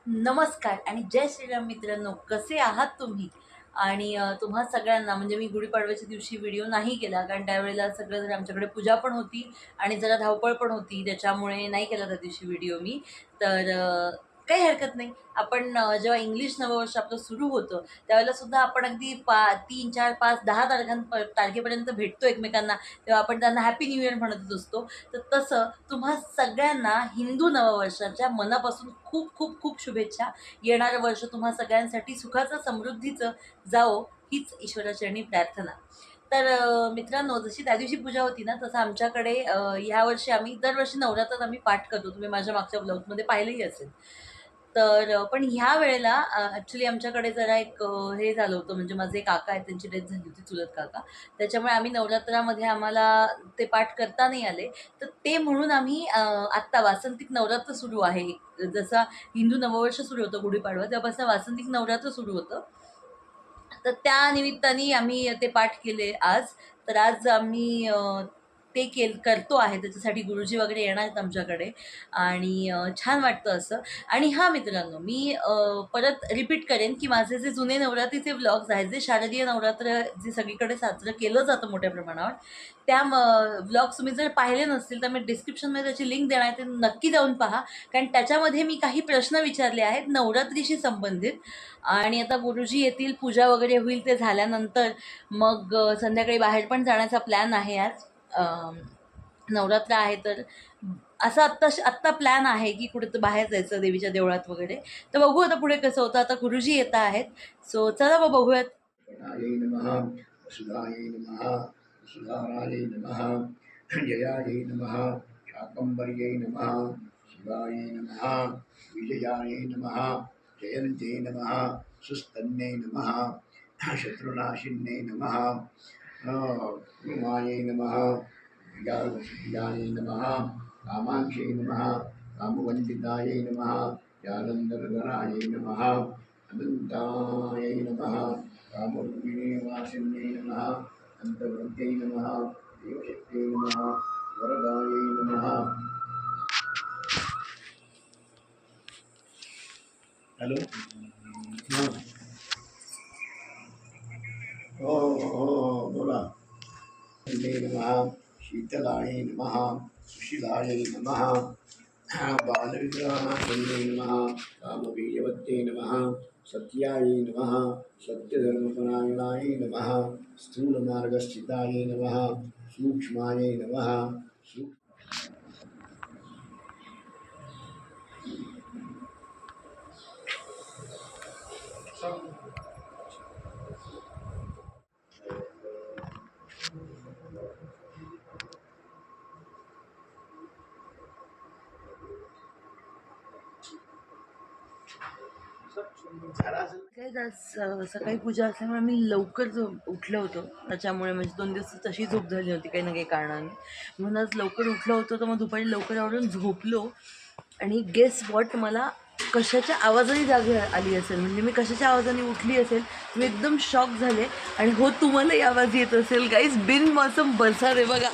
नमस्कार आणि जय श्रीराम मित्रांनो, कसे आहात तुम्ही? आणि तुम्हा सगळ्यांना म्हणजे मी गुढीपाडव्याच्या दिवशी व्हिडिओ नाही केला, कारण त्यावेळेला सगळं जर आमच्याकडे पूजा पण होती आणि जरा धावपळ पण होती, त्याच्यामुळे नाही केला त्या दिवशी व्हिडिओ मी. तर काही हरकत नाही. आपण जेव्हा इंग्लिश नववर्ष आपलं सुरू होतं, त्यावेळेला सुद्धा आपण अगदी 3, 4, 5, 10 तारखेपर्यंत भेटतो एकमेकांना, तेव्हा आपण त्यांना हॅपी न्यू इयर म्हणतच असतो. तर तसं तुम्हा सगळ्यांना हिंदू नववर्षाच्या मनापासून खूप खूप खूप शुभेच्छा. येणारं वर्ष तुम्हा सगळ्यांसाठी सुखाचं, समृद्धीचं जावो, हीच ईश्वराचरणी प्रार्थना. तर मित्रांनो, जशी त्या दिवशी पूजा होती ना, तसं आमच्याकडे ह्यावर्षी आम्ही दरवर्षी नवरात्रात आम्ही पाठ करतो. तुम्ही माझ्या मागच्या ब्लॉगमध्ये पाहिलंही असेल. तर पण ह्या वेळेला ॲक्च्युली आमच्याकडे जरा एक हे झालं होतं, म्हणजे माझे काका आहेत, त्यांची डेथ झाली होती, चुलत काका. त्याच्यामुळे आम्ही नवरात्रामध्ये आम्हाला ते पाठ करता नाही आले. तर ते म्हणून आम्ही आत्ता वासंतिक नवरात्र सुरू आहे. जसा हिंदू नववर्ष सुरू होतं गुढीपाडवा, तेव्हापासून वासंतिक नवरात्र सुरू होतं. तर त्या निमित्ताने आम्ही ते पाठ केले आज. तर आज आम्ही ते करतो आहे. त्याच्यासाठी गुरुजी वगैरे येणार आहेत आमच्याकडे आणि छान वाटतं असं. आणि हां मित्रांनो, मी परत रिपीट करेन, की माझे जे जुने नवरात्रीचे व्लॉग्स आहेत, जे शारदीय नवरात्र जे सगळीकडे साजरं केलं जातं मोठ्या प्रमाणावर, त्या व्लॉग्स तुम्ही जर पाहिले नसतील तर मी डिस्क्रिप्शनमध्ये त्याची लिंक देणार आहे, ते नक्की जाऊन पहा. कारण त्याच्यामध्ये मी काही प्रश्न विचारले आहेत नवरात्रीशी संबंधित. आणि आता गुरुजी येतील, पूजा वगैरे होईल, ते झाल्यानंतर मग संध्याकाळी बाहेर पण जाण्याचा प्लॅन आहे आज. नवरात्र आहे तर असं आत्ता प्लॅन आहे की कुठं बाहेर जायचं देवीच्या देवळात वगैरे. तर बघू आता पुढे कसं होतं. आता गुरुजी येत आहेत, सो चला मग बघूयात. नमः वसुधायै नमः वसुधारायै नमः जयायै नमः शाकंभर्यै नमः शिवायै नमः विजयायै नमः जयन्त्यै नमः सुस्तन्यै नमः शत्रुनाशिन्यै नमः उमायै नमः विजयायै नमः कामाक्षै नमः कामवन्दितायै नमः यानन्दनगरायै नमः अनन्तायै नमः कामरूपिणे वासिन्यै नमः अन्तर्वृत्यै नमः देवशक्त्यै नमः वरदायै नमः. हॅलो. हो हो बोला. नमः शीतलायै नमः सुशीलायै नमः बालविग्रहाय नमः कामवीर्यवत्यै नमः सत्यायै नमः सत्यधर्मपरायणायै नमः स्थूलमार्गस्थितायै नमः सूक्ष्मायै नमः. काय आज सकाळी पूजा असल्यामुळे मी लवकर उठलो होतो. त्याच्यामुळे म्हणजे 2 दिवस तशी झोप झाली होती काही ना काही कारणाने. म्हणून आज लवकर उठलो होतो, तर मग दुपारी लवकर आवरून झोपलो. आणि गेस वॉट, मला कशाच्या आवाजाने जागी आली असेल, म्हणजे मी कशाच्या आवाजाने उठली असेल, मी एकदम शॉक झाले. आणि हो, तुम्हालाही आवाज येत असेल गाईज, बिन मौसम बरसात आहे बघा.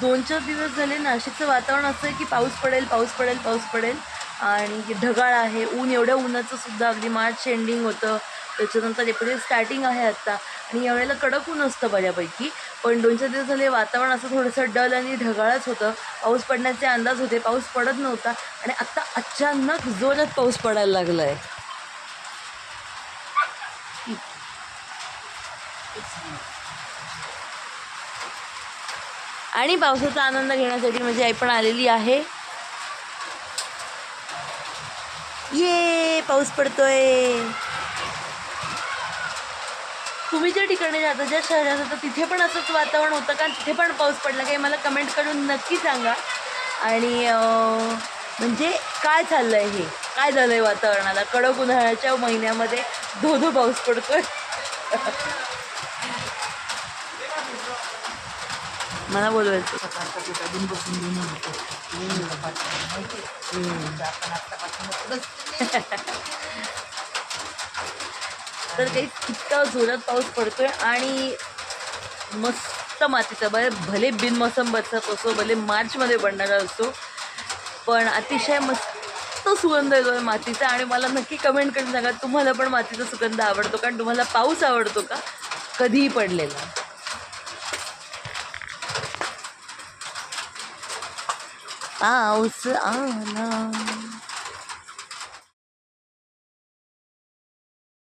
दोन चार दिवस झाले नाशिकचं वातावरण असं आहे की पाऊस पडेल पाऊस पडेल पाऊस पडेल. आणि ढगाळ आहे, ऊन, एवढ्या उन्हाचं सुद्धा अगदी मार्च एंडिंग होतं, त्याच्यानंतर एप्रिल स्टार्टिंग आहे आत्ता. आणि यावेळेला कडक ऊन असतं बऱ्यापैकी. पण 2-4 दिवस झाले वातावरण असं थोडंसं डल आणि ढगाळच होतं. पाऊस पडण्याचे अंदाज होते, पाऊस पडत नव्हता. आणि आत्ता अचानक जोरात पाऊस पडायला लागला आहे. आणि पावसाचा आनंद घेण्यासाठी माझी आई पण आलेली आहे. ये पाऊस पडतोय. तुम्ही ज्या ठिकाणी जाता, ज्या शहरात जाता, तिथे पण असंच वातावरण होतं का? तिथे पण पाऊस पडला काही? मला कमेंट करून नक्की सांगा. आणि म्हणजे काय चाललं आहे, हे काय झालं आहे वातावरणाला? कडक उन्हाळ्याच्या महिन्यामध्ये धो पाऊस पडतोय. मला बोलवायचं. म्हणजे आपण आत्तापासून तर काही इतका जोरात पाऊस पडतोय आणि मस्त मातीचा भले बिनमोसम बरसत असो, भले मार्चमध्ये पडणारा असतो, पण अतिशय मस्त सुगंध येतोय मातीचा. आणि मला नक्की कमेंट करून सांगा तुम्हाला पण मातीचा सुगंध आवडतो का, तुम्हाला पाऊस आवडतो का, कधीही पडलेला. पाऊस आला.